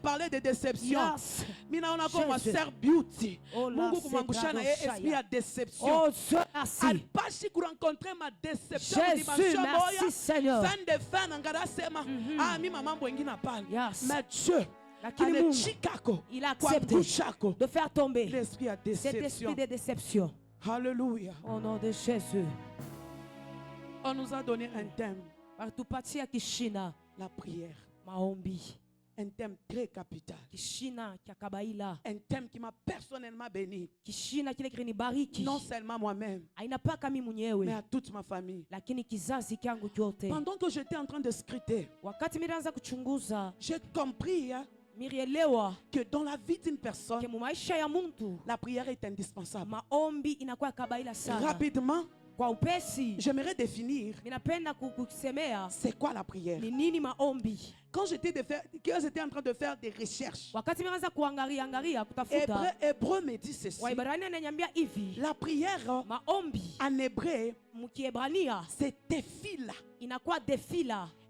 parlé de déception. Yes. Mina on a comme ma sœur Beauty. Mungu kumangusha na esprit à déception. Oh Dieu, merci. Alpashi kurencontrer ma déception. Jésus, merci Seigneur. Fin de fin ngara sema ah mi maman mwingine hapana. Yes. Mais Dieu il a accepté de faire tomber cet esprit de déception. Alléluia. Au nom de Jésus. On nous a donné un thème. La prière. Maombi. Un thème très capital. Un thème qui m'a personnellement béni. Non seulement moi-même, mais à toute ma famille. Pendant que j'étais en train de scruter, j'ai compris que dans la vie d'une personne, la prière est indispensable. Rapidement, j'aimerais définir c'est quoi la prière. Quand j'étais en train de faire des recherches, Hébreu me dit ceci. La prière en hébreu, c'est tefila.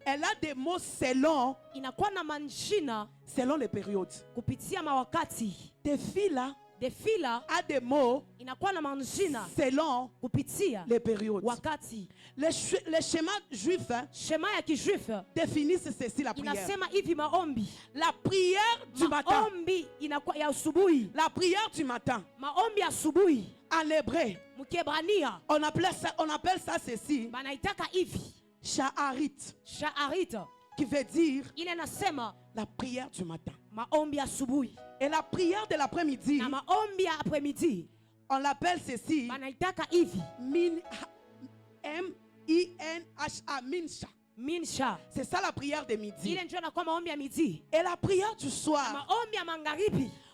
Elle a des mots selon les périodes. Tefila a des mots selon les périodes. Les schémas juifs définissent ceci la prière. La prière du matin. La prière du matin. En hébreu, on appelle ça ceci. Sha'arit. Qui veut dire la prière du matin. Et la prière de l'après-midi, on l'appelle ceci M-I-N-H-A, Minsha. C'est ça la prière de midi. Et la prière du soir,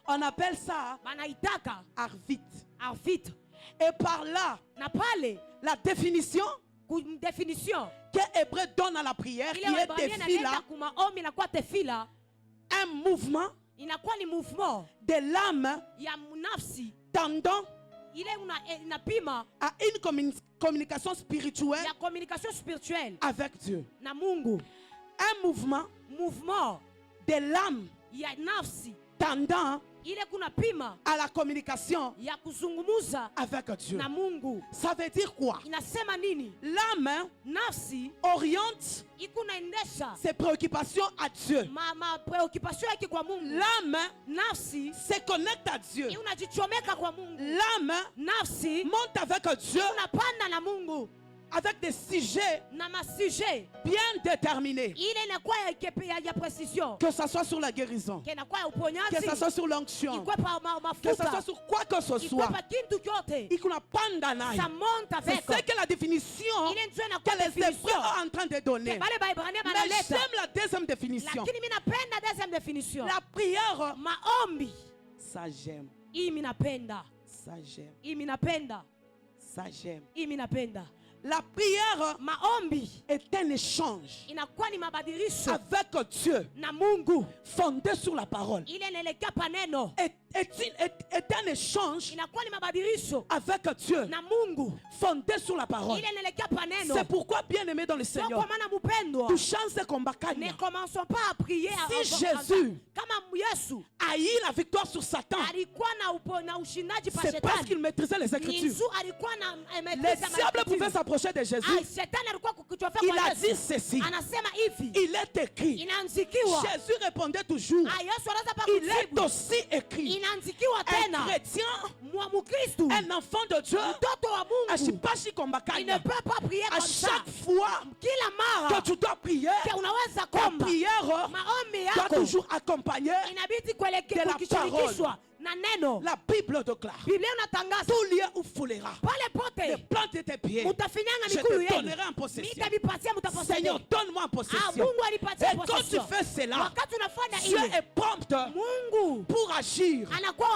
on appelle ça Arvit. Et par là, la définition que Hébreu donne à la prière, qui est tefila, un mouvement de l'âme tendant à une communication spirituelle avec Dieu. Un mouvement de l'âme tendant à la communication avec Dieu. Ça veut dire quoi? L'âme oriente ses préoccupations à Dieu. L'âme se connecte à Dieu. L'âme monte avec Dieu avec des sujets bien déterminés. Que ce soit sur la guérison, que ce soit sur l'onction, que ce soit sur quoi que ce soit. C'est ce que la définition que les Hébreux sont en train de donner. Mais j'aime la deuxième définition. La prière, ça j'aime. Ça j'aime. Ça j'aime. La prière est un échange avec Dieu fondé sur la parole. Est un échange avec Dieu fondé sur la parole. C'est pourquoi, bien aimé dans le Seigneur, ne commençons pas à prier. Si Jésus a eu la victoire sur Satan, c'est parce qu'il maîtrisait les Écritures. Les diables pouvaient s'approcher de Jésus. Il a dit ceci. Il est écrit. Jésus répondait toujours. Il est aussi écrit. Un chrétien, un enfant de Dieu, il ne peut pas prier comme ça. À chaque fois que tu dois prier, ta prière doit toujours accompagner de la parole. La Bible déclare tout lieu où foulera les plantes de tes pieds, je te donnerai en possession. Seigneur, donne-moi en possession. Et quand tu fais cela, Dieu est prompt pour agir,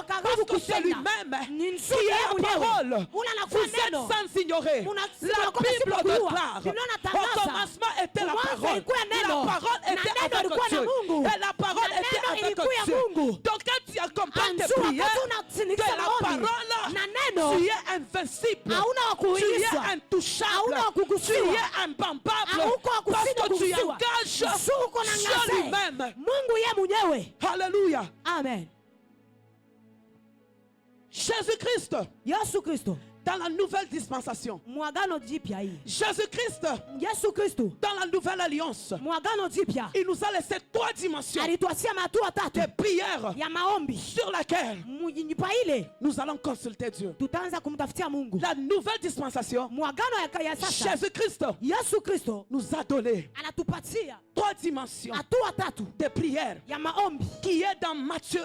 parce que c'est lui-même qui est la parole. Vous êtes sans ignorer. La Bible déclare au commencement était la parole. La parole était avec Dieu. Et la parole était avec Dieu. Donc quand tu accompagnes tes prières de la parole, tu es invincible, tu es intouchable, tu es imbattable, parce que tu engages Dieu lui-même. Alléluia. Amen. Jésus-Christ. Yesu Kristo. Dans la nouvelle dispensation. Jésus-Christ. Dans la nouvelle alliance. Il nous a laissé 3 dimensions de prière sur laquelle nous allons consulter Dieu. La nouvelle dispensation. Jésus-Christ nous a donné 3 dimensions de prière qui est dans Matthieu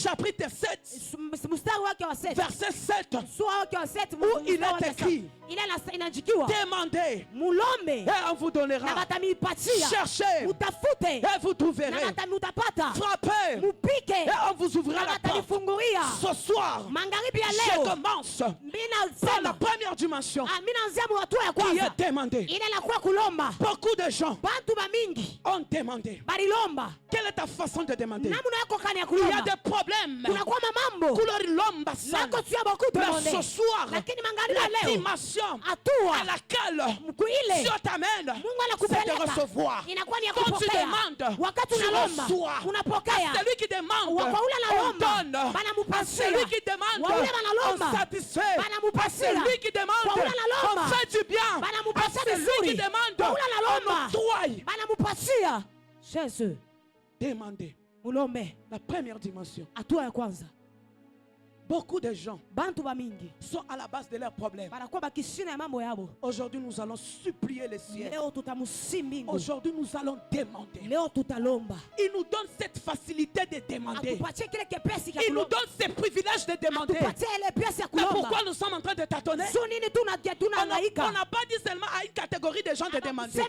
chapitre 7 verset 7 où il est écrit demandez et on vous donnera, cherchez et vous trouverez, frappez et on vous ouvrira la porte. Ce soir je commence par la première dimension qui est demandée. Beaucoup de gens ont demandé. Quelle est ta façon de demander? Il y a des problèmes. Mais ce soir, la dimension à laquelle Dieu t'amène, c'est de recevoir. Quand tu demandes, tu reçois. À celui qui demande, on donne. À celui qui demande, on satisfait. À celui qui demande, on fait du bien. À celui qui demande, on octroie. Jésus. Demandez. La première dimension. Beaucoup de gens sont à la base de leurs problèmes. Aujourd'hui, nous allons supplier le ciel. Aujourd'hui, nous allons demander. Il nous donne cette facilité de demander. Il nous donne ce privilège de demander. Mais pourquoi nous sommes en train de tâtonner? On n'a pas dit seulement à une catégorie de gens de demander.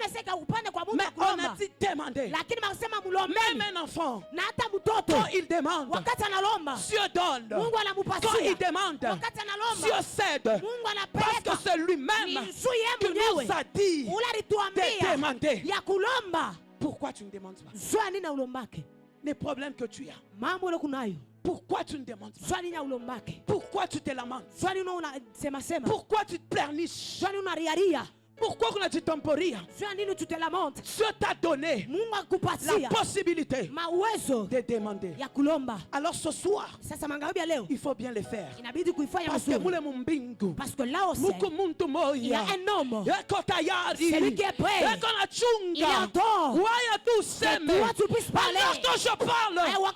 Mais on a dit demander. Même un enfant, quand il demande, Dieu donne. Quand il demande, Dieu cède. Parce que c'est lui-même qui nous a dit de demander. Pourquoi tu ne demandes pas? Les problèmes que tu as. Pourquoi tu ne demandes pas? Pourquoi tu te lamentes? Pourquoi tu te pleurniches? Pourquoi on a dit temporaire? Dieu t'a donné la possibilité de demander. Alors ce soir, il faut bien le faire. Parce que là aussi, il y a un homme. Celui qui est prêt. Il entend. Que toi tu puisses parler. Alors que je parle, toi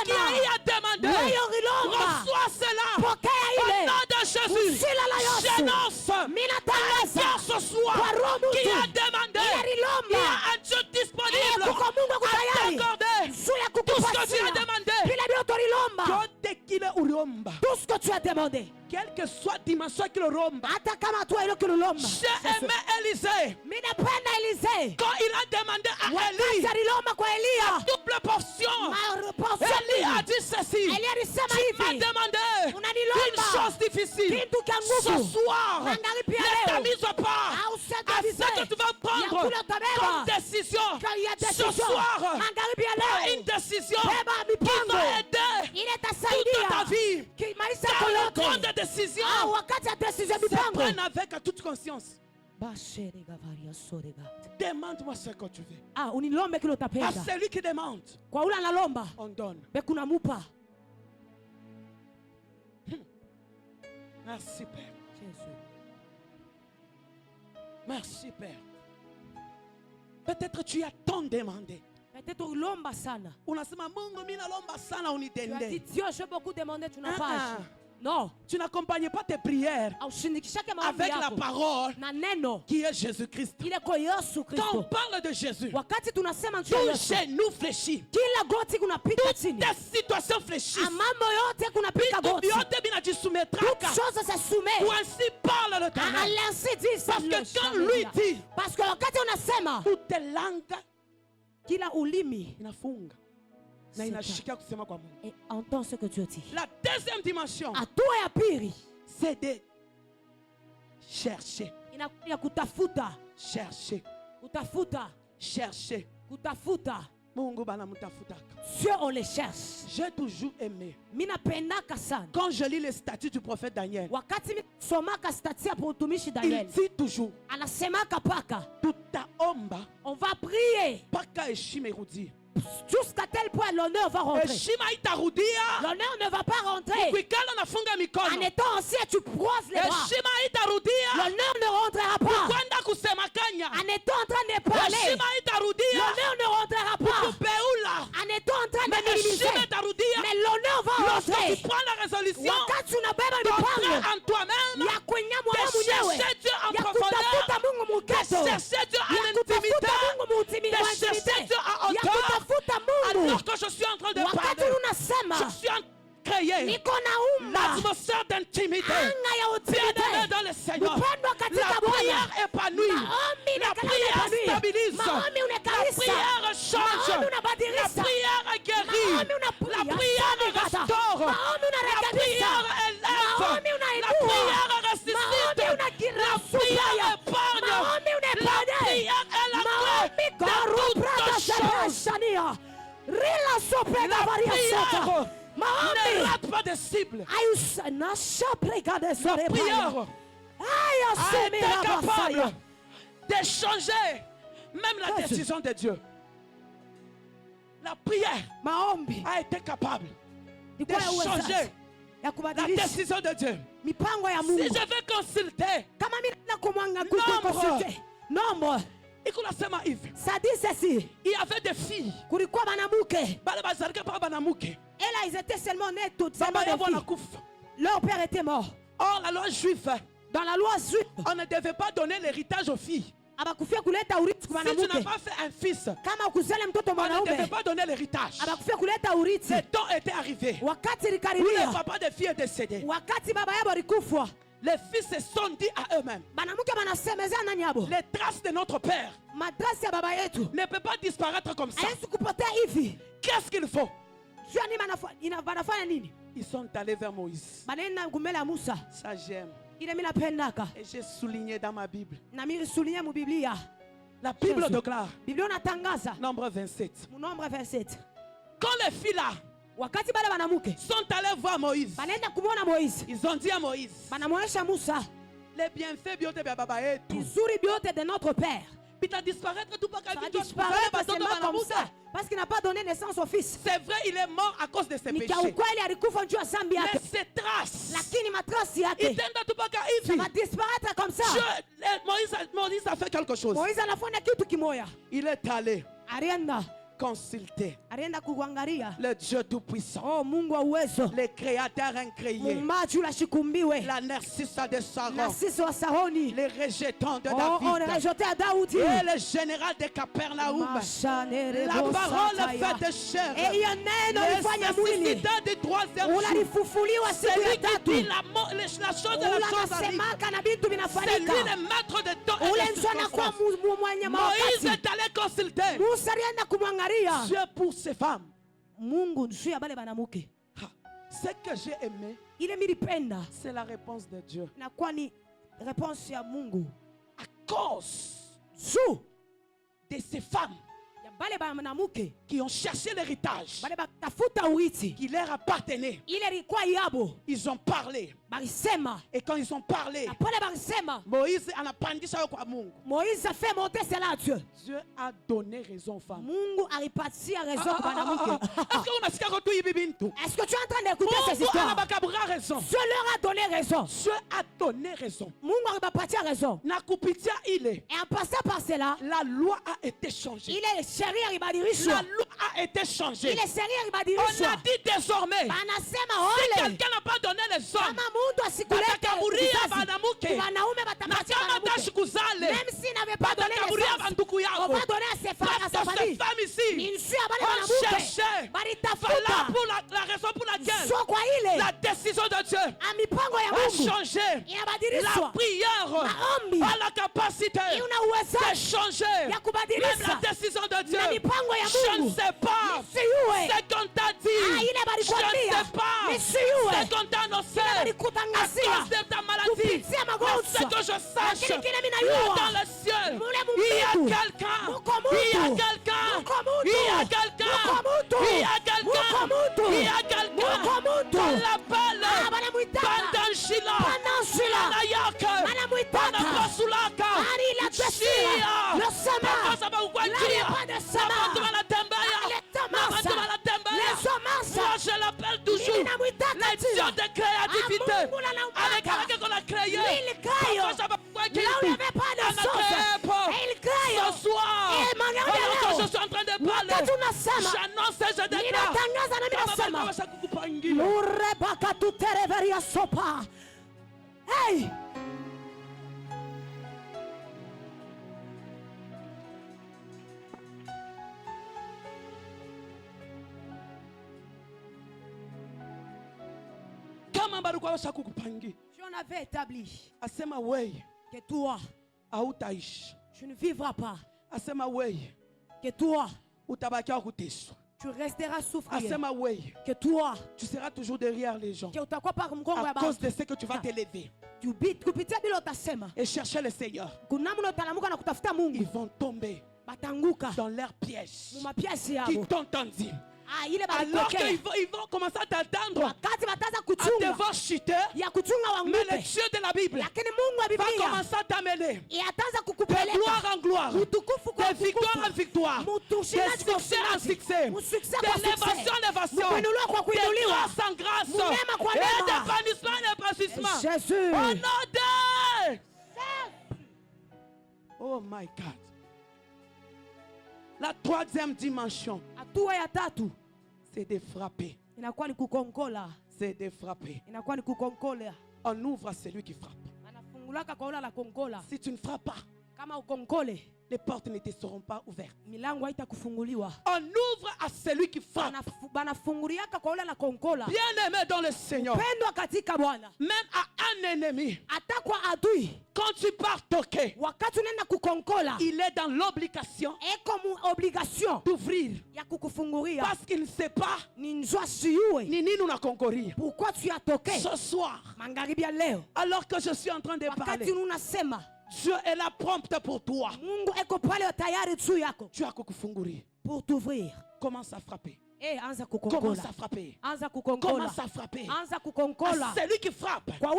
qui as demandé, reçois cela. Au nom de Jésus, j'annonce ce soir qui a demandé, il y a un Dieu disponible à t'accorder tout ce que tu as demandé. Tout ce que tu as demandé. Quelle que soit la dimension qu'il romba. J'ai aimé Élisée. Quand il a demandé à Élie la double portion, Élie a dit ceci. Tu m'as demandé une chose difficile. Ce soir, ta mise au part afin que tu vas prendre comme décision. Ce soir, prends une décision qui va aider toute ta vie. Car la grande décision se prenne avec toute conscience. Demande-moi ce que tu veux. À celui qui demande, on donne. Merci Père. Merci Père. Peut-être tu as tant demandé. Unasema Mungu mimi nalomba sana unitende. Dieu, j'ai beaucoup demandé, tu n'as pas. Non. Tu n'accompagnes pas tes prières avec la parole qui est Jésus-Christ. Quand on parle de Jésus, tout genou fléchit, toutes tes situations fléchissent, pour ainsi parle l'Éternel. Parce que quand lui dit, toutes tes langues inafunga. Et entends ce que Dieu dit. La deuxième dimension, c'est de chercher. Chercher. Chercher. Dieu, on les cherche. J'ai toujours aimé. Minapendaka. Quand je lis les statuts du prophète Daniel, il dit toujours, on va prier jusqu'à tel point l'honneur va rentrer. L'honneur ne va pas rentrer. En étant ancien, tu croises les bras. L'honneur ne rentrera pas. En étant en train de parler, l'honneur ne rentrera pas. En étant en train de minimiser, mais l'honneur va rentrer. Tu prends la résolution Wakati unabeba mipango en toi-même ya kunyamwa de mwenyewe, chercher Dieu en ya profondeur, kutafuta Mungu de muketo, chercher Dieu en ya kutafuta intimité, Mungu de chercher Dieu en ya hauteur. kutafuta Mungu. Alors que je suis en train de Wakati parler, unasema je suis en train de créer niko naumba l'atmosphère d'intimité. anga ya Bien-aimé utimite, dans le Seigneur, upendo la katika Bwana. prière épanouie, Maombi la inakala prière unapanui. stabilise, Maombi la unakalisa. prière change, Maombi la unabadilisha. prière guérit, Maombi la unaponya. prière Sadikata. restaure, Maombi la unarekebisha. prière élève, Maombi la unainua. prière Maombi ressuscite, la unakirasuka. prière épargne, Maombi la unaponya. prière est la Maombi clé de toutes choses. Shania. Rila sopre La varia sota. prière Maombi. ne rate pas de cible. Ayusa na shapre gade La sore prière paya. a été capable Basaya. de changer même la décision de Dieu. La prière Maombi a été capable de ilikuwa ya uwezaji changer ya la kubadilisha décision de Dieu. mipango ya Si Mungu. je veux consulter, Kama mimi na kumwanga Nombre. kukonsulte nombre ikunasema hivi, ça dit ceci, il y avait des filles kulikuwa banamuke, bale bazalika pa banamuke et là ils étaient seulement nés toutes seulement baba des yabo filles. nakufa. Leur père était mort. Or la loi juive, Dans la loi juive on ne devait pas donner l'héritage aux filles. abakufia kuleta urithi kwa Si tu n'as mwanamke. pas fait un fils, Kama ukuzale mtoto on ne devait mwanaume pas donner l'héritage. abakufia kuleta urithi. Le temps était arrivé Wakati où le likaribia, papa des filles est décédé. wakati baba yabo alikufwa, Les fils se sont dit à eux-mêmes, banamuke banasemezea nani yabo, les traces de notre père madrasi ya baba yetu ne peuvent pas disparaître comme ça. haiwezi kupotea hivi. Qu'est-ce qu'il faut? Jua nini banafanya nini? Ils sont allés vers Moïse. Banaenda kumbele ya Musa. Ça j'aime. Ile mimi napendaka Et j'ai souligné dans ma Bible. na mimi nisulie mu Biblia. La Bible déclare, Biblia inatangaza Nombre 27. mu Nombre 27, Quand les filles là wakati bale banamuke sont allées voir Moïse, banaenda kumwona Moizi, ils ont dit à Moïse, banamwonyesha Musa les bienfaits biote bya baba yetu vizuri vyote de notre père. bita disparaître tout pas Ça va kabito disparaître seulement comme ça parce qu'il n'a pas donné naissance au fils. C'est vrai, il est mort à cause de ses Ni péchés. kia ukweli alikufa juu ya dhambi Mais yake, ses traces, lakini matrasi il yake tenda tout pas ça hivi. va disparaître comme ça. Moïse a fait quelque chose. Moizi anafanya kitu kimoya, Il est allé alienda consulter kuangalia le Dieu Tout-Puissant, oh Mungu wa uwezo, le Créateur incréé, muumbaji ula la Narcissa de Saron, Narcisse wa Saroni, les rejetants de oh on David rejeté à Daudi, et le général de Capernaum. La parole faite chair, et hiyo neno lifanya mwili du troisième jour. unalifufuliwa siku Celui ya qui tatu. dit la chose de la chose arrive. Unasemaka na vitu C'est lui vinafanyika. le maître de temps et Ule de ndio anakuwa circonstances. mwenye Moïse mawakati. est allé consulter Musa alienda kumwangalia Dieu pour ses femmes. Mungu juu ya bale banamuke. Ce que j'ai aimé, Ile milipenda c'est la réponse de Dieu. inakuwa ni réponse ya Mungu À cause juu de ces femmes ya bale banamuke qui ont cherché l'héritage bale batafuta urithi, qui leur appartenait, ile ilikuwa yabo, ils ont parlé. balisema Et quand ils ont parlé, na pale balisema, Moïse anapandisha kwa Mungu. Moïse a fait monter cela à Dieu. Dieu a donné raison aux femmes. Mungu alipatia raison kwa banamuke. Est-ce que unasikia kwa hivi bintu? Est-ce que tu es en train d'écouter ces Mungu histoires? anabakabura raison. Dieu leur a donné raison. Dieu a donné raison. Mungu alipatia raison. Na kupitia ile, Et en passant par cela, la loi a été changée. ile sheria ibadilishwa. La loi a été changée. Ile sheria On ibadilishwa. a dit désormais, Banasema si ole quelqu'un n'a pas donné les hommes, kama mundu asikulete batakaburia kizazi, banamuke. wanaume na batapatia kama banamuke. tashikuzale, Même s'il n'avait pas donné batakaburia naissance, banduku on yako. va donner à ses femmes, à sa Parce que ces famille. femmes ici, Ni nsu ya bale on banamuke. cherchait. Balitafuta. Voilà pour la raison pour laquelle So kwa ile la décision de Dieu a mipango ya a Mungu changé. La inabadilishwa. prière Maombi a la capacité una de uwezaji changer. ya Même kubadilisha la décision de Dieu. na mipango ya Je ne Mungu. sais pas Nisiyue. ce qu'on t'a dit. Ile Je ne sais pas ce qu'on t'a annoncé à cause de ta maladie. Mais ce que je sache, là dans le ciel, il y a quelqu'un. Il y a quelqu'un. Il y a quelqu'un. Il y a quelqu'un. Il y a quelqu'un. Qu'on l'appelle Bandanshila. Manayaka. Manapasulaka. Chia. Le sama. Il n'y a pas de sama. Moi je l'appelle toujours les dieux de créativité. Avec quelqu'un qu'on a créé. Là où il n'y avait pas de sauce, il crie. Ce soir, alors que je suis en train de parler, j'annonce et je déclare. Hey! Si on avait établi que toi, tu ne vivras pas, que toi, tu resteras souffrir, que toi, tu seras toujours derrière les gens à cause de ce que tu vas t'élever et chercher le Seigneur. Ils vont tomber dans leurs pièges qui t'ont tendu. Alors qu'ils vont commencer à t'attendre, à te voir chuter, mais le Dieu de la Bible va commencer à t'amener de gloire en gloire, de victoire en victoire, de succès en succès, d'élévation en élévation, de grâce en grâce, et d'épanouissement en épanouissement. Jésus. Au nom de... Oh my God. La troisième dimension, c'est de frapper. C'est de frapper. On ouvre à celui qui frappe. Si tu ne frappes pas, les portes ne te seront pas ouvertes. On ouvre à celui qui frappe. Bien aimé dans le Seigneur, même à un ennemi, quand tu pars toquer, il est dans l'obligation d'ouvrir. Parce qu'il ne sait pas ni nous n'a concouru. Pourquoi tu as toqué Ce soir, alors que je suis en train de parler, Dieu est là prompte pour toi. Tu as kukufunguri. Pour t'ouvrir. Commence à frapper. Commence à frapper. Commence à frapper. C'est lui qui frappe. On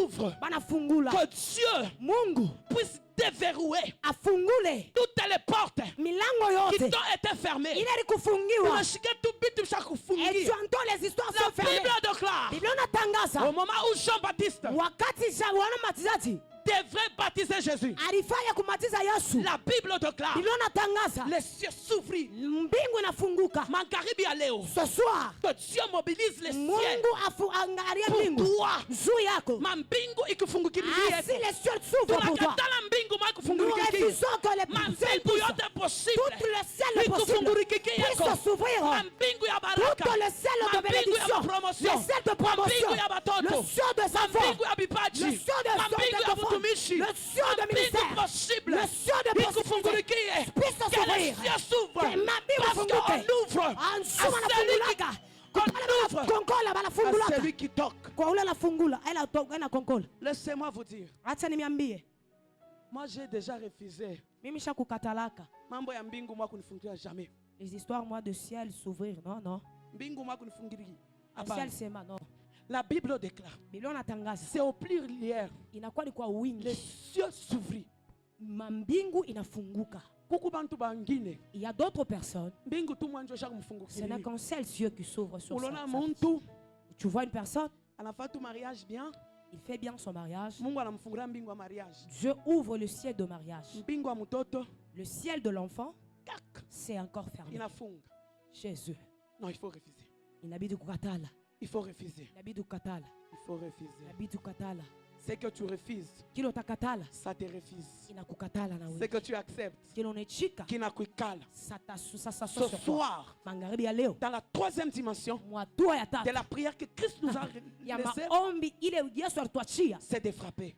ouvre. Que Dieu puisse déverrouiller toutes les portes qui t'ont été fermées. Et tu entends les histoires se fermer. La Bible déclare. Au moment où Jean-Baptiste devrait baptiser Jésus, la Bible déclare les cieux s'ouvrirent. Ce soir, que Dieu mobilise les cieux pour toi. Si les cieux s'ouvrent pour toi, nous refusons que les tout le ciel possible puisse s'ouvrir. Tout le ciel de bénédiction, le ciel de promotion, le ciel de savon, le ciel de le ciel de ministère, le ciel de possibilité puisse s'ouvrir. Parce qu'on ouvre à celui qui toque. Laissez-moi vous dire, moi j'ai déjà refusé. Mambo ya mbingu mwa kunifungulia jamais. Les histoires moi de ciel s'ouvrir, non. Mbingu mwa kunifungulia. Le ciel c'est non. La Bible déclare. C'est au pluriel. Les cieux s'ouvrent. Il y a d'autres personnes. Ce n'est qu'un seul ciel qui s'ouvre sur ça. Tu vois une personne, il fait bien son mariage. Dieu ouvre le ciel de mariage. Le ciel de l'enfant, c'est encore fermé. Jésus. Non, il faut refuser. Il faut refuser. Il faut refuser. Ce que tu refuses, ça te refuse. Ce que tu acceptes, qui n'a ce soir, dans la troisième dimension de la prière que Christ nous a laissée, c'est de frapper.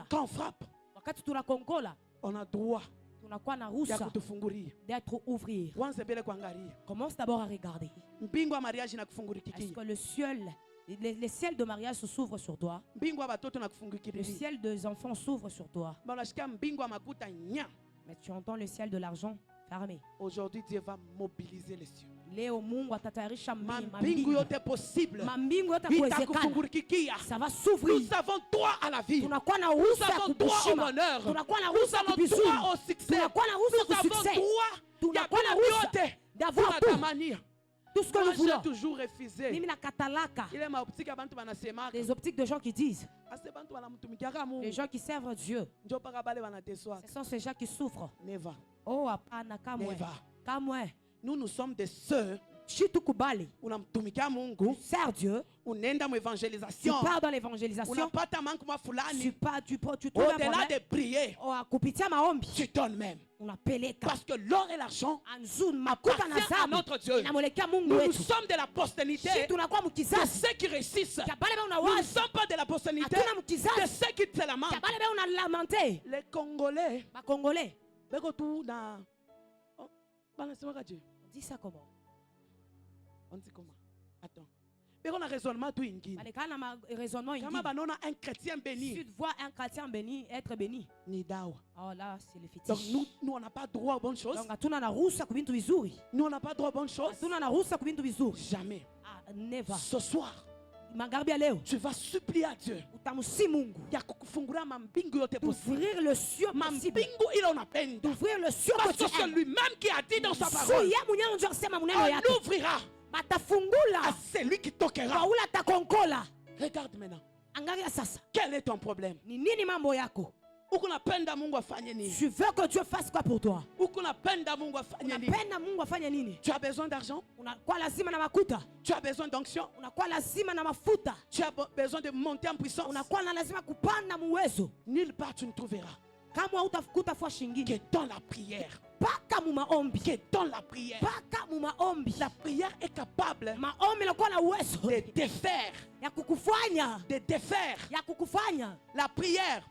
Quand on frappe, on a droit d'être ouvrir. Commence d'abord à regarder. Est-ce que le ciel, les ciels de mariage s'ouvrent sur toi? Le ciel des enfants s'ouvre sur toi. Mais tu entends le ciel de l'argent fermé. Aujourd'hui, Dieu va mobiliser les cieux. Leo Mungu atatayarisha Mambingu yote possible. Mambingu yote kuwezekana. Ça va s'ouvrir. Nous avons droit à la vie. Tunakuwa na Nous ruhusa avons droit au bonheur. Tunakuwa na Nous ruhusa avons kubizuri. droit au succès. Tunakuwa na ruhusa Nous avons kusuccès. droit. Tunakuwa na ruhusa d'avoir tout ce que nous voulons. J'ai toujours refusé. Mimi nakatalaka. Il est ma optique abantu banasema. Les optiques de gens qui disent. Les gens qui servent Dieu. Ce sont ces gens qui souffrent. Never. Oh apana kamwe. Kamwe. Nous sommes des sœurs. Shitukubali. Unamtumikia Mungu. Sers Dieu. Unaenda mwévangélisation. Tu pars dans l'évangélisation. Unapata mangu fulani. Tu trouves au-delà de prier. Oh kupitia maombi. Tu donnes même. Unapeleka. Parce que l'or et l'argent appartiennent à notre Dieu. Nous sommes de la postérité de ceux qui réussissent. Nous ne sommes pas de la postérité de ceux qui te lamentent. Les Congolais. On dit ça comment? On dit comment? Attends. Mais on a raisonnement tout ingine. Comment un chrétien béni? Si tu vois un chrétien béni, être béni. Ni dawa. Oh là, c'est le fétiche. Donc nous on n'a pas droit aux bonnes choses. Nous on n'a pas droit aux bonnes choses. Jamais. Ah, never. Ce soir, tu vas supplier à Dieu. D'ouvrir le cieux possible. D'ouvrir le cieux parce que c'est lui-même qui a dit dans sa parole. On ouvrira à celui qui toquera. Regarde maintenant. Quel est ton problème? Tu veux que Dieu fasse quoi pour toi? Tu as besoin d'argent? Tu as besoin d'onction? Tu as besoin de monter en puissance? Nulle part tu ne trouveras que dans la prière. Que dans la prière. La prière est capable de défaire. De défaire. La prière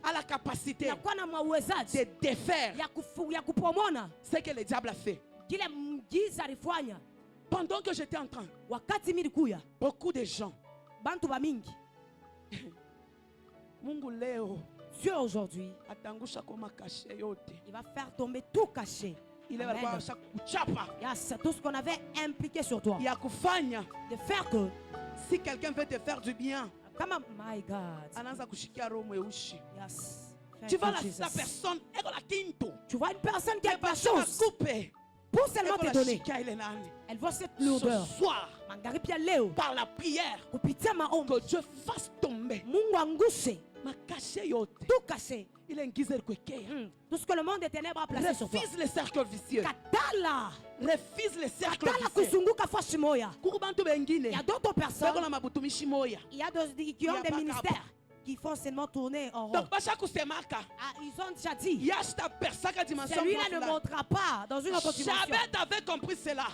a la capacité de défaire ce que le diable a fait. Pendant que j'étais en train, beaucoup de gens, Mungu leo, Dieu aujourd'hui, il va faire tomber tout caché. Yes, tout ce qu'on avait impliqué sur toi. De faire que si quelqu'un veut te faire du bien, my God. Yes. Tu vois la personne, tu vois une personne qui a quelque chose pour seulement te donner. Elle voit cette lourdeur. Ce soir, par la prière, que Dieu fasse tomber tout caché. Tout ce que le monde des ténèbres a placé sur toi. Refuse les cercles vicieux. Refuse les cercles vicieux. Il y a d'autres personnes qui ont des ministères qui font seulement tourner en rond. Ils ont déjà dit, celui-là ne montera pas dans une autre dimension. J'avais avait compris cela.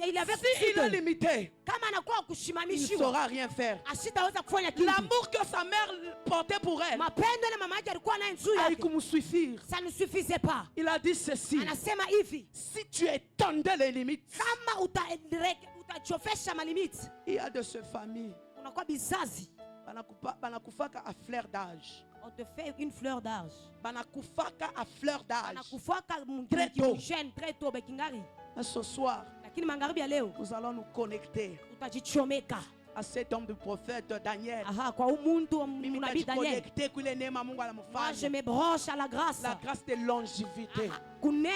Il avait s'il est limité, il ne saura rien faire. L'amour que sa mère portait pour elle ça ne suffisait pas. Il a dit ceci: si tu étendais les limites, il y a de ces familles banakufaka à fleur d'âge. On te fait une fleur d'âge. Banakufaka à fleur d'âge. Très tôt. Ce soir, nous allons nous connecter à cet homme du prophète Daniel. Moi, je me branche à la grâce de longévité. Il y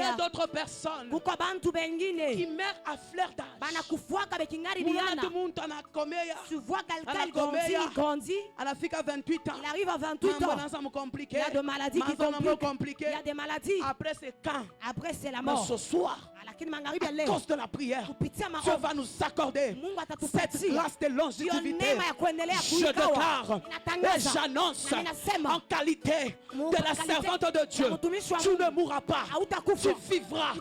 a d'autres personnes qui meurent à fleur d'âge. Tu vois quelqu'un grandit. Il arrive à 28 ans. Il y a des maladies qui compliquent. Il y a des maladies. Après c'est quand? Après c'est la mort. Ce soir, à cause de la prière, Dieu va nous accorder cette grâce de longévité. Je déclare et j'annonce en qualité de la servante de Dieu, tu ne mourras pas, tu vivras,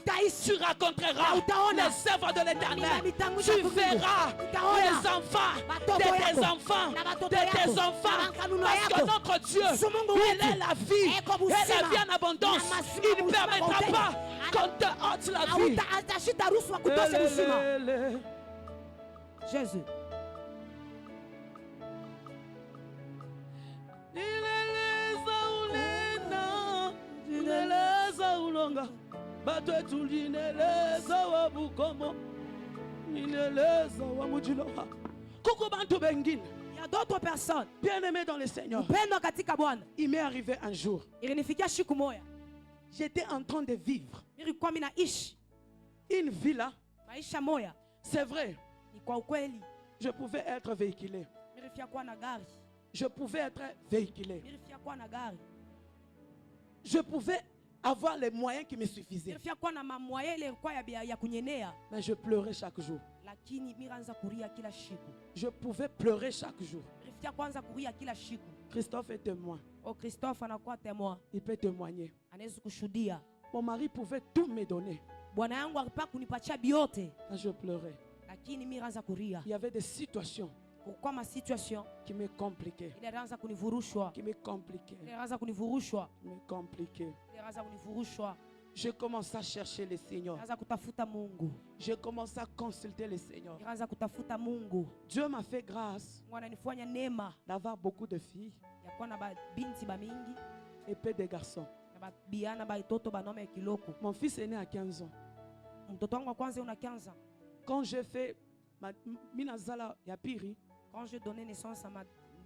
tu raconteras les œuvres de l'Éternel, tu verras les enfants de tes enfants, parce que notre Dieu, il est la vie et la vie en abondance. Il ne permettra pas qu'on te hâte la vie. Jésus. Il y a d'autres personnes bien-aimées dans le Seigneur. Il m'est arrivé un jour. J'étais en train de vivre une vie là. C'est vrai. Je pouvais être véhiculé. Je pouvais être véhiculé. Je pouvais avoir les moyens qui me suffisaient. Mais je pleurais chaque jour. Je pouvais pleurer chaque jour. Christophe est témoin. Il peut témoigner. Mon mari pouvait tout me donner. Quand je pleurais, il y avait des situations qui me compliquaient. Qui me compliquaient. Je commence à chercher le Seigneur. Je commence à consulter le Seigneur. Dieu m'a fait grâce d'avoir beaucoup de filles et peu de garçons. Mon fils est né à 15 ans. Quand j'ai fait Minazala Yapiri, quand j'ai donné naissance à mon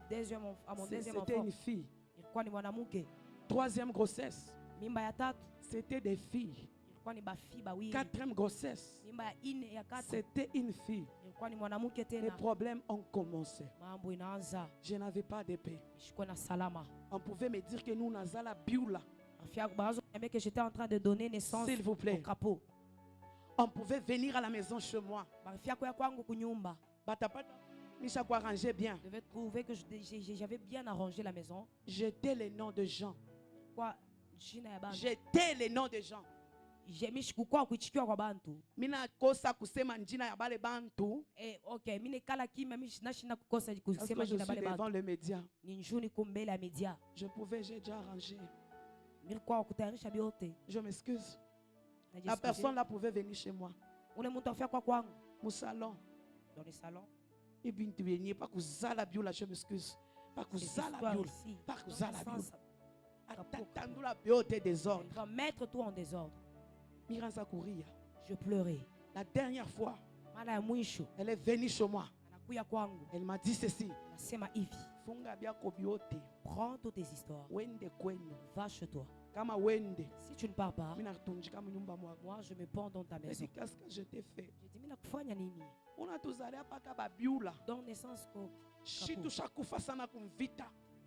deuxième enfant, c'était une fille. Troisième grossesse, c'était des filles. Quatrième grossesse, c'était une fille. Les problèmes ont commencé. Je n'avais pas de paix. On pouvait me dire que nous n'avons la bioula. Que j'étais en train de donner naissance s'il vous plaît. au capot. On pouvait venir à la maison chez moi. Je devais trouver que j'avais bien arrangé la maison. J'étais le nom de Jean. J'étais le nom de Jean. Mina kosa kusema njina ya bale bantu. Okay, mine kala kima nashinda kukosa kusema njina bale bantu. Devant le média. Ninjuni kumbele ya media. J'ai déjà arrangé. Je m'excuse. La personne là pouvait venir chez moi. Mon salon. Dans le salon. Et bien tu viens pas que ça la bio là, je m'excuse. Pas que ça la bio. Pas que ça la bio. Attends la bio tes désordres. Il va mettre tout en désordre. Miranza courir. Je pleurais. La dernière fois, elle est venue chez moi. Elle m'a dit ceci. Prends toutes tes histoires. Va chez toi. Si tu ne pars pas, moi je me pends dans ta maison. Qu'est-ce que je t'ai fait? J'ai dit, on a donné naissance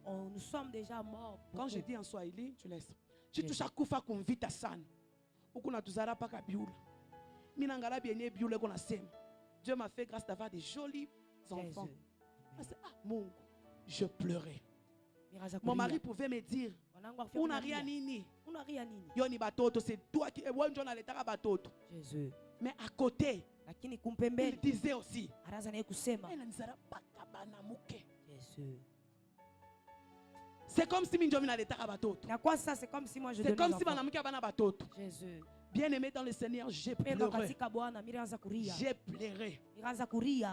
nous sommes déjà morts. Quand je dis en Swahili, tu laisses. Si tu chakufa kumvita sana. Ukuna tuzara paka biula. Minangala bien biula qu'on a sem. Dieu m'a fait grâce d'avoir des jolis enfants. Mungu, je pleurais. Mon mari pouvait me dire, on n'a rien nini. Yoni batoto, c'est toi qui es bon John aletaka batoto. Jésus. Mais à côté, il disait aussi, Jésus. c'est comme si minjomi naletaka batoto. C'est comme si moi je donnais. C'est comme si banamuki abana batoto. Jésus. Bien-aimé dans le Seigneur, j'ai pleuré. J'ai pleuré.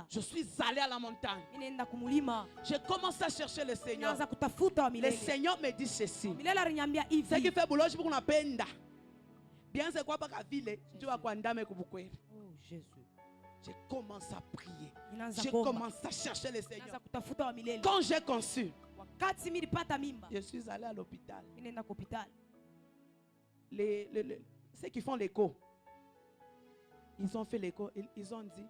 Je suis allé à la montagne. J'ai commencé à chercher le Seigneur. Le Seigneur me dit ceci. Ce qui fait boulot, je vous appelle. Bien, c'est quoi pas la ville? Tu vas condamner que vous croyez. Oh Jésus. J'ai commencé à prier. J'ai commencé à chercher le Seigneur. Quand j'ai conçu, je suis allé à l'hôpital. Ceux qui font l'écho, ils ont fait l'écho, ils ont dit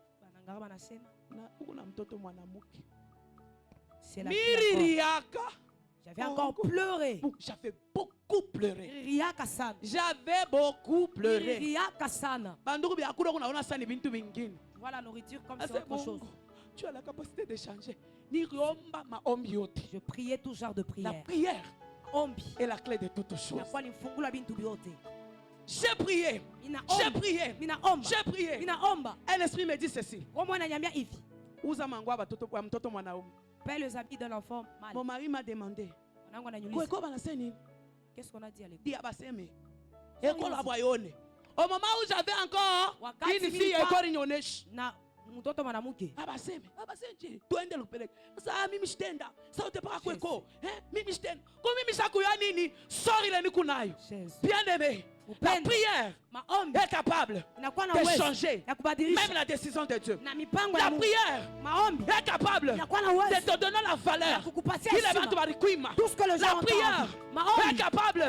j'avais encore pleuré. J'avais beaucoup pleuré. J'avais beaucoup pleuré. Voilà la nourriture comme c'est autre chose. Tu as la capacité de changer. Je priais tout genre de prière. La prière est la clé de toutes choses. J'ai prié. J'ai prié. J'ai prié. Un esprit me dit ceci. Père les habits de l'enfant mal. Mon mari m'a demandé. Qu'est-ce qu'on a dit à l'école? Au moment où j'avais encore une fille mtoto mwanamke abaseme twende lupeleke sasa mimi sitenda sasa utapaka kweko mimi sitenda kwa mimi sakuya nini sorry le nikunayo bien aimé la prière est capable de changer même la décision de Dieu. La prière est capable de te donner la valeur. Tout ce que le la prière est capable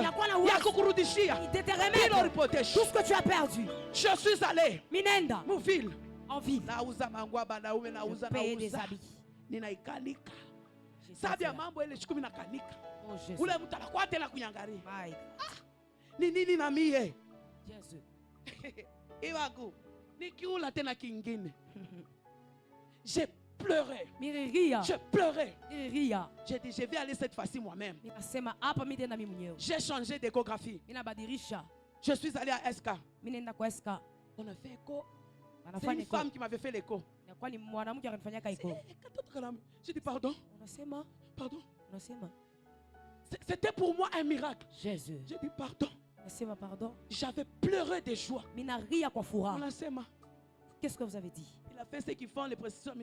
tout ce que tu as perdu. Je suis allé Minenda Mouville en ville. Je paye des habits. Ninaikanika. Sabia mambo ile chukumi na kanika. Ule mtu anakuwa tena kunyangaria. Ni nini na mie? Yesu. Iwagu. Nikiula tena kingine. J'ai pleuré. Miriria. Je pleurais. Miriria. J'ai dit je vais aller cette fois-ci moi-même. Nikasema hapa mimi tena mimi mwenyewe. J'ai changé d'échographie. Ninabadilisha. Je suis allé à SK. Mimi nenda kwa SK. On a fait écho. C'est une femme qui m'avait fait l'écho. J'ai dit pardon. Pardon. C'était pour moi un miracle. Jésus. J'ai dit pardon. Pardon. J'avais pleuré de joie. Qu'est-ce que vous avez dit? Il a fait ce qu'ils font les précisions.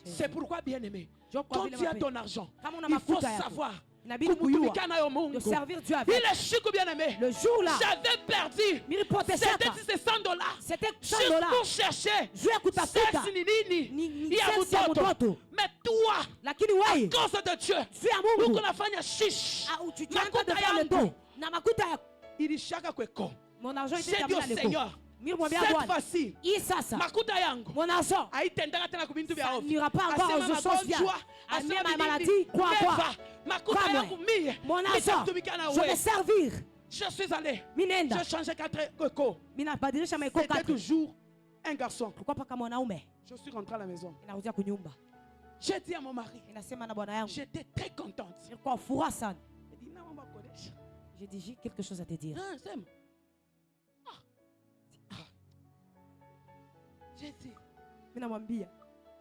C'est pourquoi, bien aimé, quand tu as ton argent, il faut savoir de servir Dieu avec. Le jour là, j'avais perdu. C'était $100. C'était $100 pour chercher. Mais toi, à cause de Dieu, nous avons fait chiche. Mon argent était au Seigneur. Cette fois-ci, makuta yangu haitendeka tena kubintu vya ovyo. N'ira pas encore aux choses bien. Asema ma maladie, quoi. Makuta yangu mie. Mon argent, je vais servir. Je suis allé. Minenda. J'ai changé 4 échos. C'était toujours un garçon. Pourquoi pas comme un Je suis rentré à la maison. Inarudia kunyumba. J'ai dit à mon mari. Inasema na bwana yangu. J'étais très contente. Nilikuwa furaha sana. J'ai dit j'ai quelque chose à te dire. J'ai dit,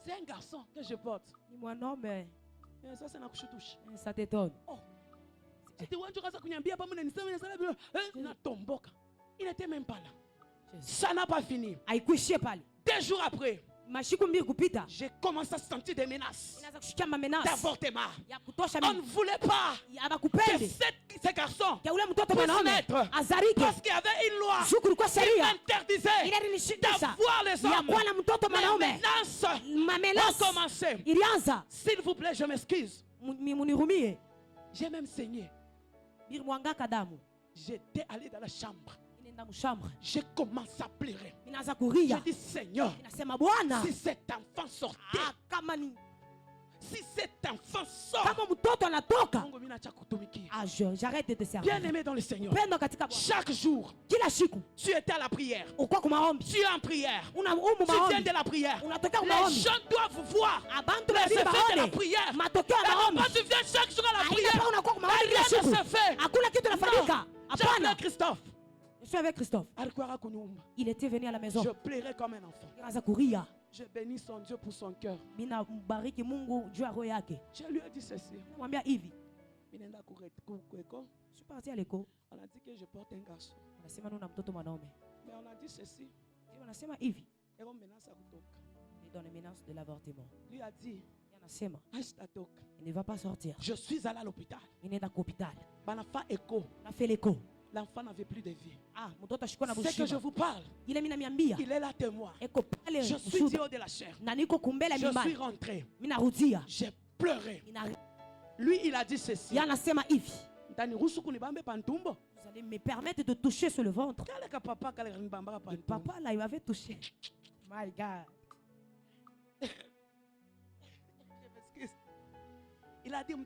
c'est un garçon que je porte. Mais ça c'est nakushutouche. Ça t'étonne. Oh. Il n'était même pas là. Ça n'a pas fini. 2 jours après, j'ai commencé à sentir des menaces d'avortement. On ne voulait pas que ces garçons puissent naître parce qu'il y avait une loi qui m'interdisait d'avoir les hommes. Les menaces ont commencé. S'il vous plaît, je m'excuse. J'ai même saigné. J'étais allé dans la chambre. J'ai commencé à pleurer. J'ai dit Seigneur, si cet enfant sortait, si cet enfant sort, j'arrête de te servir. Bien aimé dans le Seigneur, chaque jour, tu étais à la prière. Tu es en prière. Tu viens de la prière. Les gens doivent voir les effets de la prière. Et quand tu viens chaque jour à la prière, rien ne se fait. J'appelle Christophe. Je suis avec Christophe. Il était venu à la maison. Je pleurais comme un enfant. Je bénis son Dieu pour son cœur. Je lui ai dit ceci. Je suis parti à l'écho. On a dit que je porte un garçon. Mais on a dit ceci. Et dans les menaces de l'avortement. Lui a dit, il ne va pas sortir. Je suis allé à l'hôpital. Il est dans l'hôpital. On a fait écho. On a fait l'écho. L'enfant n'avait plus de vie. C'est que je vous parle. Il est là témoin. Je suis Dieu de la chair. Je suis rentré. J'ai pleuré. Lui, il a dit ceci. Vous allez me permettre de toucher sur le ventre. Le papa là, il m'avait touché. My God. Je m'excuse. Il a dit, vous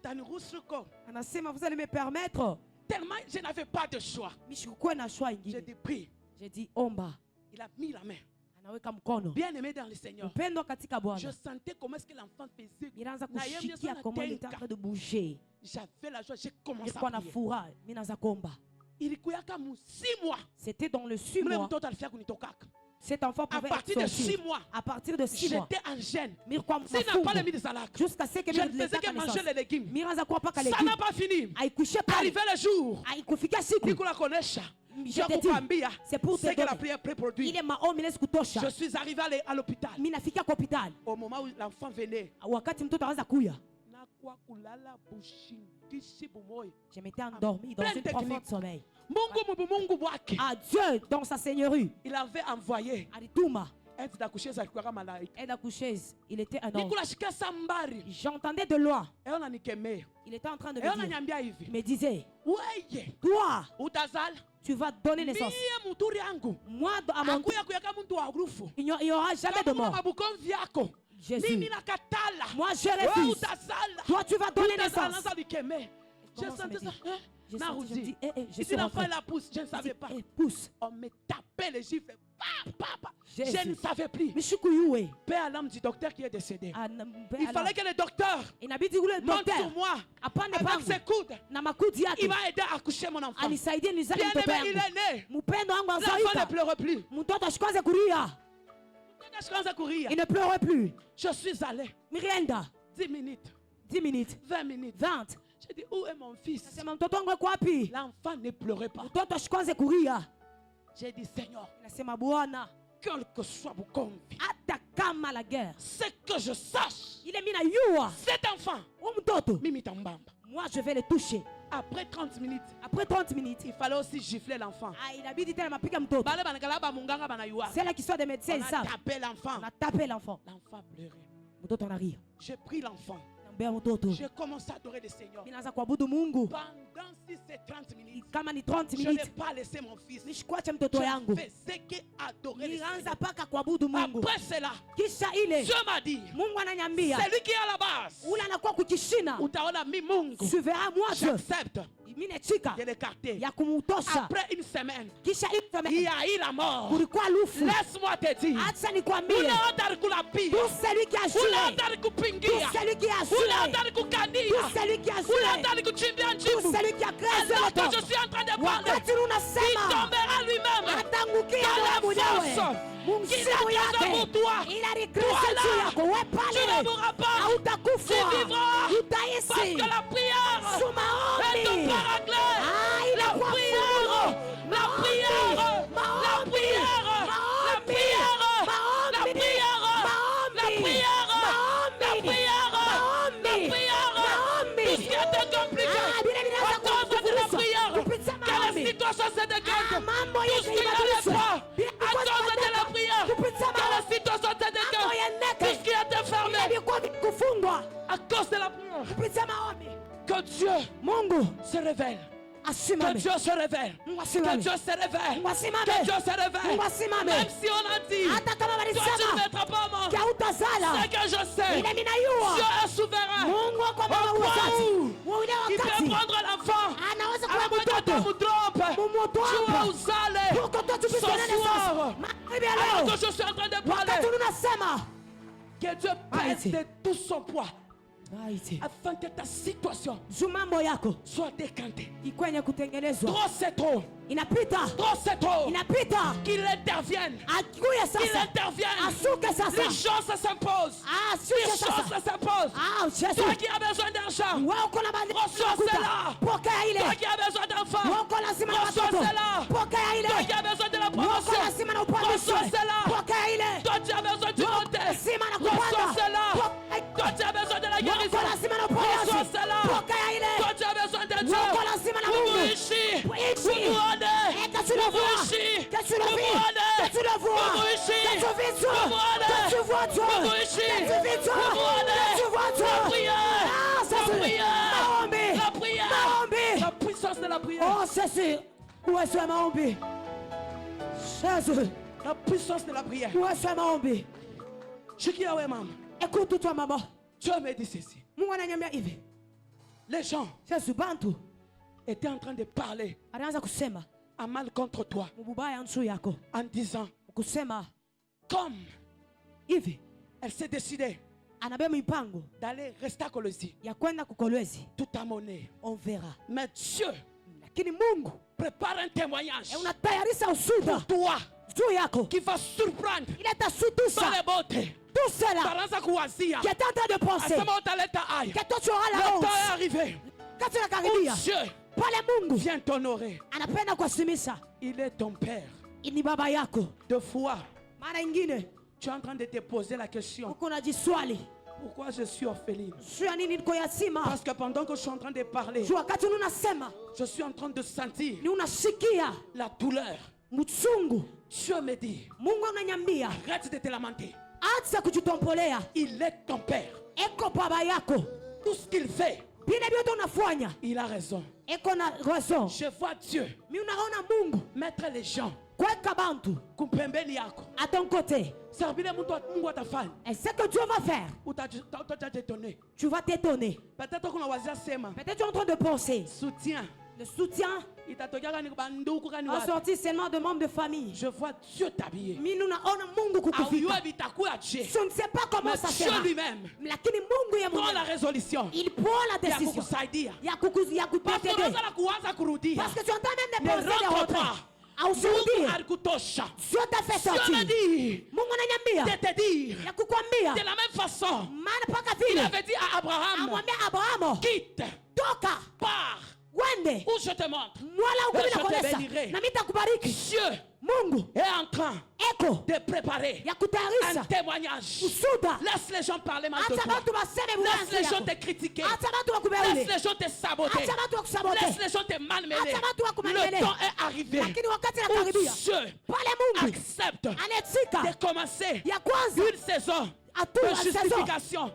allez me permettre. Tellement je n'avais pas de choix. J'ai dit prie. J'ai dit omba. Il a mis la main. Bien aimé dans le Seigneur. Je sentais comment est-ce que l'enfant faisait. Il était en train de bouger. J'avais la joie. J'ai commencé à prier. Il y a 6 mois. C'était dans le 6 mois. Cet enfant pouvait à partir de 6 mois. À partir de 6 mois. J'étais en gêne. S'il n'a pas les mis de salade. Jusqu'à ce que je ne faisais que manger les légumes. Ça n'a pas fini. Arrivé le jour. C'est pour te que la prière pré-produit. Je suis arrivé à l'hôpital. Au moment où l'enfant venait. Je m'étais endormi dans une profonde sommeil. À Dieu dans sa seigneurie. Il avait envoyé aide d'accoucheuse. Il était un ange. J'entendais de loin. Il était en train de me dire. Il me disait, toi, tu vas donner naissance. Moi, à mon tour, il n'y aura jamais de mort. Jésus. Moi, je refuse. Toi, tu vas donner naissance. Je suis l'enfant la pousse, je ne savais pas. On me tapait les gifles. Je ne savais plus. Père à l'âme du docteur qui est décédé. Il fallait que le docteur monte sur moi avec ses coudes. Il va aider à accoucher mon enfant. Bien aimé, il est né. L'enfant ne pleure plus. Il ne pleurait plus. Je suis allé. 10 minutes. 10 minutes. 20 minutes. 20. J'ai dit, où est mon fils? L'enfant ne pleurait pas. J'ai dit, Seigneur, quel que soit Bukomvi, la guerre, c'est que je sache, cet enfant, moi je vais le toucher. Après 30 minutes, il fallait aussi gifler l'enfant. C'est là qui soit des médecins. On a tapé l'enfant. L'enfant pleurait. J'ai pris l'enfant. J'ai commencé à adorer le Seigneur. Pendant 6 et 30 minutes, je n'ai pas laissé mon fils. Je faisais qu'adorer le Seigneur. Après cela, Dieu m'a dit, c'est lui qui est à la base. J'accepte de l'écarter. Après une semaine, il y a eu la mort. Laisse-moi te dire, tout celui qui a joué, tout celui qui a joué, tout celui qui a joué, tout celui qui a créé alors que je suis en train de parler, il tombera lui-même dans la force qu'il a déjà pour toi. Toi là, tu ne mourras pas, tu vivras, parce que la prière est ton paraclet. La prière, la prière, la prière, la prière, la prière, la prière, la prière, la prière, tout ce qui était compliqué. Que la situation se dégage. Tout ce qui n'allait pas à cause de la prière. Que la situation se dégage. Tout ce qui était fermé à cause de la prière. Que Dieu se révèle. Que Dieu se révèle. Que Dieu se révèle. Que Dieu se révèle. Même si on a dit, toi tu ne mettras pas mort. C'est que je sais. Dieu est souverain. Au point où il peut prendre l'enfant. Alors que je suis en train de parler, que Dieu pèse de tout son poids afin que ta situation soit décantée. Trop c'est trop. Trop c'est trop. Qu'il intervienne. Qu'il intervienne. Les choses s'imposent. Les choses s'imposent. Toi qui as besoin d'argent, reçois cela. Toi qui as besoin d'enfants, reçois cela. Toi qui as besoin de la promotion, reçois cela. Toi qui as besoin du monter, reçois cela. Toi tu as besoin de la guérison, reçois cela. Toi tu as besoin de Dieu. Vous ici, vous mourrez. Que tu le vois, que tu le vis, que tu le vois, que tu vis Dieu, que tu vois Dieu, que tu vis Dieu, que tu vois Dieu. La prière, la prière, la puissance de la prière. Oh Jésus, où est-ce Maombi? Jésus, la puissance de la prière. Où est-ce Maombi? Je dis à maman. Écoute-toi maman. Dieu me dit ceci. Les gens étaient en train de parler à mal contre toi en disant comme elle s'est décidée d'aller rester à Kolwezi, tout à monnaie, on verra. Mais Dieu prépare un témoignage pour toi qui va surprendre il est sous tout ça. Tout cela qui est en train de penser que toi tu auras la honte. Le temps est arrivé. Quand tu l'as Dieu vient t'honorer. Il est ton père. Deux fois, tu es en train de te poser la question. Pourquoi je suis orpheline? Parce que pendant que je suis en train de parler, je suis en train de sentir la douleur. Dieu me dit, arrête de te lamenter. Il est ton père. Tout ce qu'il fait, il a raison. Je vois Dieu mettre les gens à ton côté. Et ce que Dieu va faire, tu vas t'étonner. Peut-être tu es en train de penser. Le soutien a sorti seulement de membres de famille. Je vois Dieu t'habiller. Je ne sais pas comment ça se fait. lui-même prend la résolution. Il prend la décision. Parce que tu es en train même de penser de rentrer. Dieu t'a fait sortir. De te dire de la même façon il avait dit à Abraham, quitte, pars où je te montre, je te bénirai. Dieu est en train de préparer un témoignage. Laisse les gens parler mal de toi. Laisse les gens te critiquer. Laisse les gens te saboter. Laisse les gens te malmener. Le temps est arrivé où Dieu accepte de commencer une saison de justification.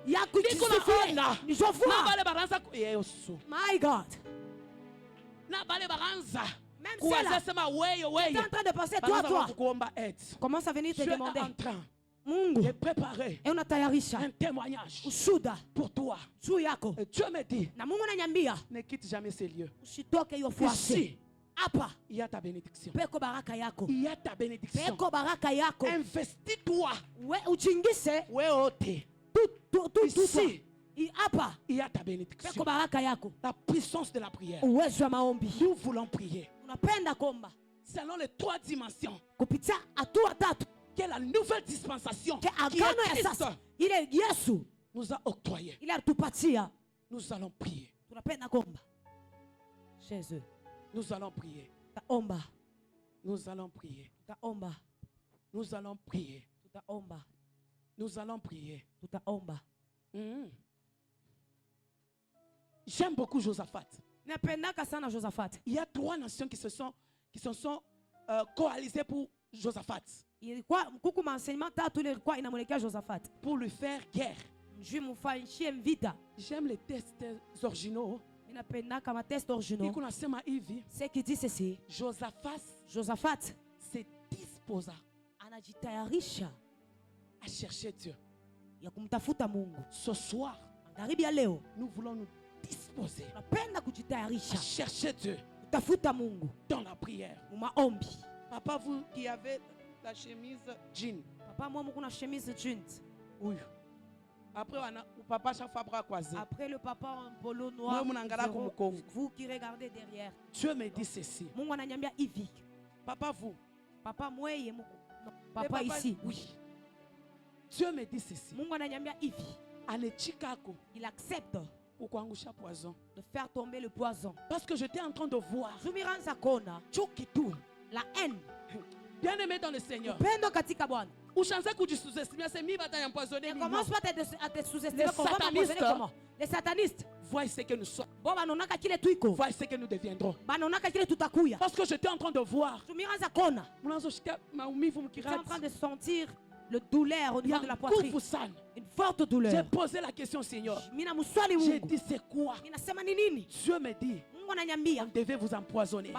My God. Même cela, tu es en train de penser, toi, commence à venir te demander. De préparer un témoignage pour toi. Et Dieu me dit, ne quitte jamais ces lieux. Ici, il y a ta bénédiction. Il y a ta bénédiction. Investis-toi. Ici, il y a ta bénédiction. La puissance de la prière. Nous voulons prier selon les 3 dimensions. Quelle est la nouvelle dispensation qui est Christ nous a octroyé. Nous allons prier. Jésus. Nous allons prier. Nous allons prier. Nous allons prier. Nous allons prier. J'aime beaucoup Josaphat. Il y a 3 nations qui se sont coalisées pour Josaphat. Pour lui faire guerre. J'aime les textes originaux. Ce qui dit ceci. Josaphat se disposa à chercher Dieu. Ce soir, nous voulons nous disposer à chercher Dieu dans la prière. Papa, vous qui avez la chemise jean. Oui. Après, papa chaque fois bras croisés. Après le papa en polo noir, vous qui regardez derrière. Dieu me dit ceci. Papa, vous. Papa, moi, papa ici. Oui. Dieu me dit ceci. Il accepte poison. De faire tomber le poison. Parce que j'étais en train de voir la haine. Bien aimé dans le Seigneur. Ou chance que tu sous-estimes, c'est mi bataille empoisonnée. Ne commence pas à te sous-estimer. Les satanistes. Voyez ce que nous sommes. Voyez ce que nous deviendrons. Parce que j'étais en train de voir. Tu es en train de sentir le douleur au niveau de la poitrine. Une forte douleur. J'ai posé la question, Seigneur. J'ai dit, c'est quoi? Dieu me dit, on devait vous empoisonner.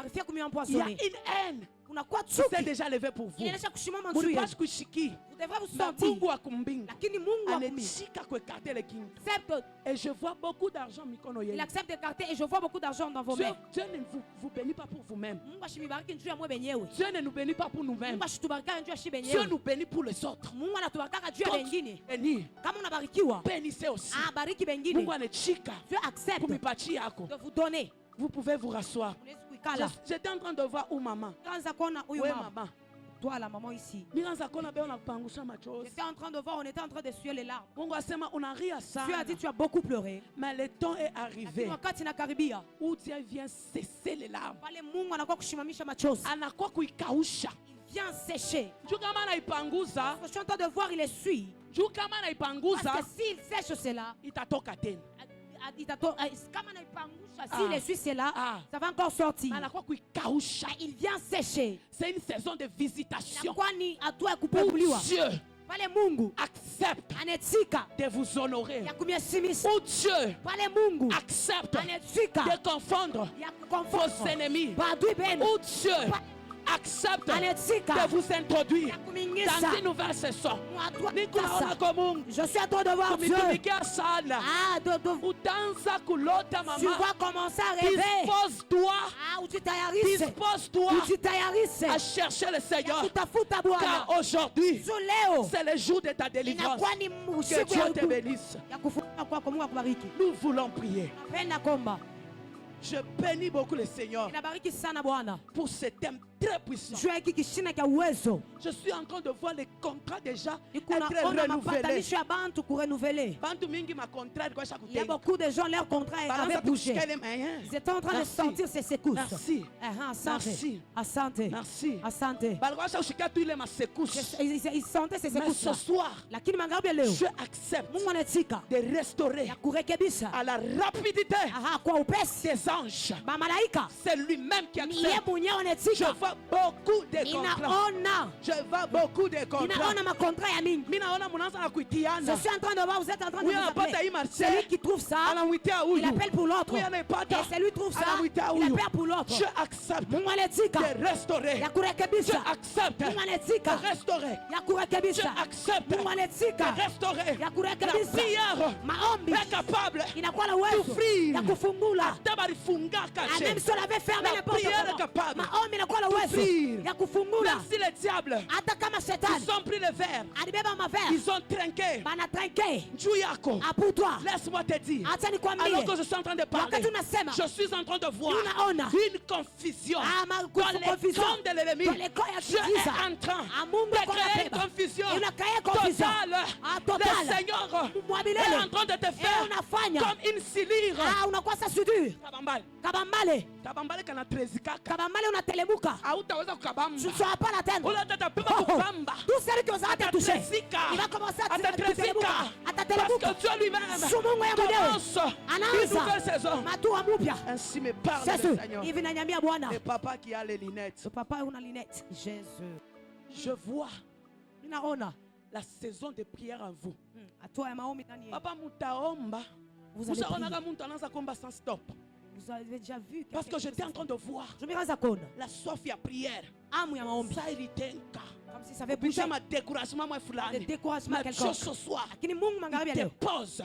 Il y a une haine qui s'est déjà levée pour vous. Vous devrez vous sentir. Et je vois beaucoup d'argent. Il accepte d'écarter et je vois beaucoup d'argent dans vos mains. Dieu ne vous bénit pas pour vous-même. Dieu ne nous bénit pas pour nous-mêmes. Dieu nous bénit pour les autres. Bénissez aussi. Dieu accepte de vous donner. Vous pouvez vous rasseoir. J'étais en train de voir où maman. Où est maman? toi, la maman ici. J'étais en train de voir, on était en train de suer les larmes. Dieu a dit, tu as beaucoup pleuré. Mais le temps est arrivé où Dieu vient cesser les larmes. Il vient sécher. Je suis en train de voir, il essuie. Parce que s'il sèche cela, s'il essuie cela, ça va encore sortir. Il vient sécher. C'est une saison de visitation. Où Dieu accepte de vous honorer. Où Dieu accepte de confondre vos ennemis. Où Dieu accepte de vous introduire dans une nouvelle saison. Je suis en train de voir Dieu. Tu vas commencer à rêver. Dispose-toi à chercher le Seigneur. Car aujourd'hui, c'est le jour de ta délivrance. Que Dieu te bénisse. Nous voulons prier. Je bénis beaucoup le Seigneur pour ce thème très puissant. Je suis en train de voir les contrats déjà être renouvelés. Il y a beaucoup de gens, leur contrat avait bougé. Ils étaient en train de sentir ces secousses. Merci. Asante. Merci. Asante. Ils sentaient ces Mais secousses. ce soir, je accepte de restaurer à la rapidité des anges. C'est lui-même qui accepte. Je vois beaucoup de contrats. Je vois beaucoup de contrats. Je suis en train de voir, vous êtes en train de vous appeler. Celui qui trouve ça, il appelle pour l'autre. Et celui qui trouve ça, il appelle pour l'autre. Je accepte de restaurer. Je accepte de restaurer. Je accepte de restaurer. La prière est capable d'ouvrir. Même si on avait fermé la porte, merci le diable. Ils ont pris le verre. Ils ont trinqué. Laisse-moi te dire. Alors que je suis en train de parler, je suis en train de voir une confusion dans les camps de l'ennemi. Je suis en train de créer une confusion totale. Le Seigneur est en train de te faire comme une silire. Kabambale kana trezikaka. Kabambale unatelemuka. Hautaweza kukabamba. Tu ne sauras pas l'atteindre. Tout celui qui osera te toucher, il va commencer à telembuka. Parce que Dieu lui-même commence une nouvelle saison. Ainsi me parle le Seigneur. Le papa qui a les lunettes. Le papa a une lunette. Jésus. Je vois la saison de prière en vous. Papa mutaomba. Vous allez prier. Vous avez déjà vu. Parce que j'étais en train de voir la soif à prière. Ça irrite. Comme si ça avait bougé. Le découragement quelconque. Ce soir, il dépose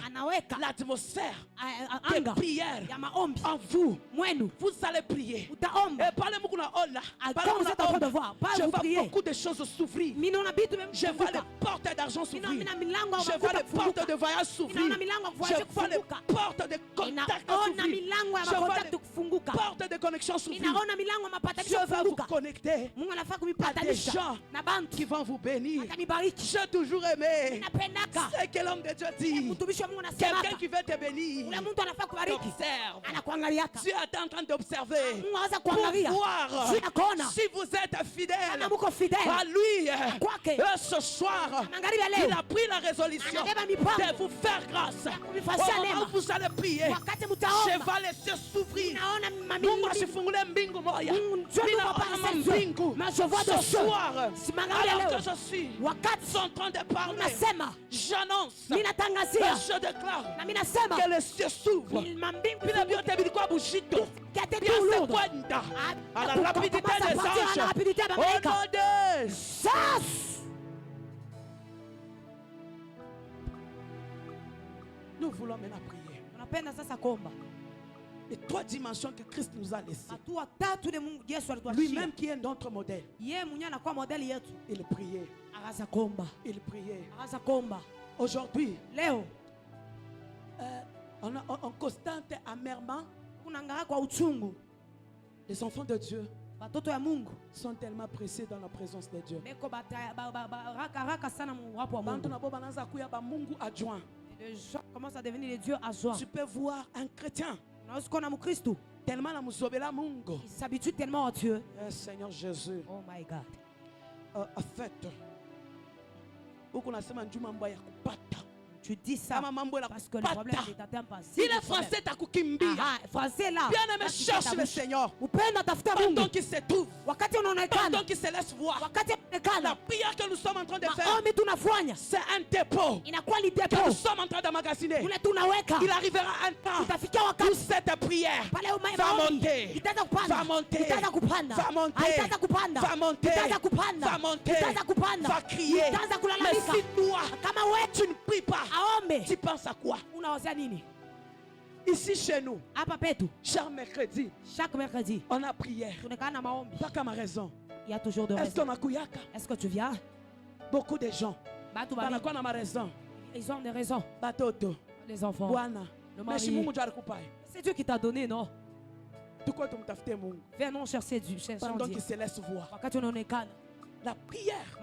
l'atmosphère de prière en vous. Vous allez prier. Et quand vous êtes en train de voir, je vois beaucoup de choses s'ouvrir. Je vois les portes d'argent s'ouvrir. Je vois les portes de voyage s'ouvrir. Je vois les portes de contact s'ouvrir. Je vois les portes de connexion s'ouvrir. Je vais vous connecter à des gens qui vont vous bénir. J'ai toujours aimé ce que l'homme de Dieu dit. Quelqu'un qui veut te bénir t'observe. Dieu est en train d'observer pour voir si vous êtes fidèle à lui. Ce soir, il a pris la résolution de vous faire grâce. Au moment où vous allez prier, je vais laisser s'ouvrir. Ce soir, alors que je suis en train de parler, j'annonce et je déclare que les cieux s'ouvrent. À la rapidité des anges. Au nom de Jésus. Nous voulons maintenant prier. Les trois dimensions que Christ nous a laissées. Lui-même qui est notre modèle. Il priait. Il priait. Aujourd'hui, on constate amèrement les enfants de Dieu sont tellement pressés dans la présence de Dieu. Les gens commencent à devenir des dieux adjoints. Tu peux voir un chrétien tellement il s'habitue tellement à Dieu. Seigneur Jésus. Oh my God. En fait, tu dis ça parce que le problème est atteint par il est français, français là. Bien aimé, cherche le Seigneur. Pendant qu'il se trouve, pendant qu'il se laisse voir. La prière que nous sommes en train de faire, c'est un dépôt que nous sommes en train d'emmagasiner. Il arrivera un temps où cette prière va monter, va monter, va monter, va monter, va monter, va crier. Mais si toi, tu ne pries pas, tu penses à quoi? Ici chez nous, chaque mercredi, on a prière. Pas comme raison. Il y a toujours de raisons. Est-ce que tu viens? Beaucoup de gens. Ils ont des raisons. Les enfants. Le mari. C'est Dieu qui t'a donné, non? Viens chercher Dieu. Pendant qu'il se laisse voir. La prière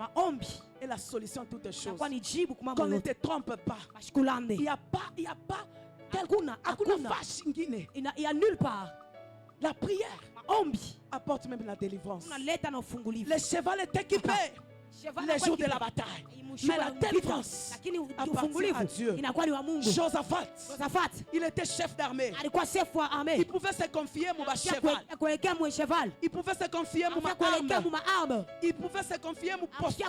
est la solution à toutes les choses. Qu'on ne te trompe pas. Il n'y a pas il y a nulle part. La prière apporte même la délivrance. Le cheval est équipé les jours de la bataille. Mais la délivrance appartient à Dieu. Josaphat, il était chef d'armée. Il pouvait se confier à mon cheval. Il pouvait se confier à mon arme. Il pouvait se confier à mon posture.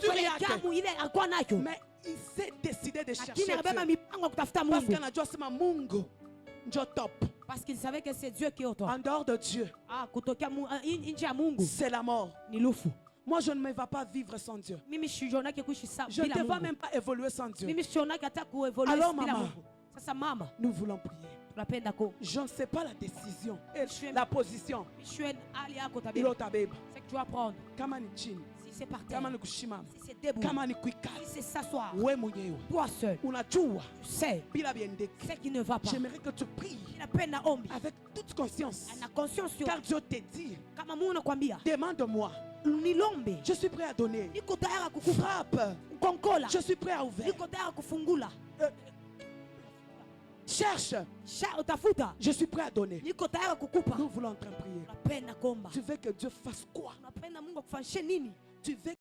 Mais il s'est décidé de chercher Dieu. Parce qu'il savait que c'est Dieu qui est au top. En dehors de Dieu, c'est la mort. Moi, je ne me vais pas vivre sans Dieu. Je ne te vais même pas évoluer sans Dieu. Alors, maman, nous voulons prier. Je ne sais pas la décision, la position. C'est que tu vas prendre. Si c'est par terre, si c'est debout, si c'est s'asseoir, toi seul, tu sais ce qui ne va pas. J'aimerais que tu pries avec toute conscience. Car Dieu te dit, demande-moi. Je suis prêt à donner. Frappe. Je suis prêt à ouvrir. Cherche. Je suis prêt à donner. Nous voulons entrer en prière. Tu veux que Dieu fasse quoi? Tu veux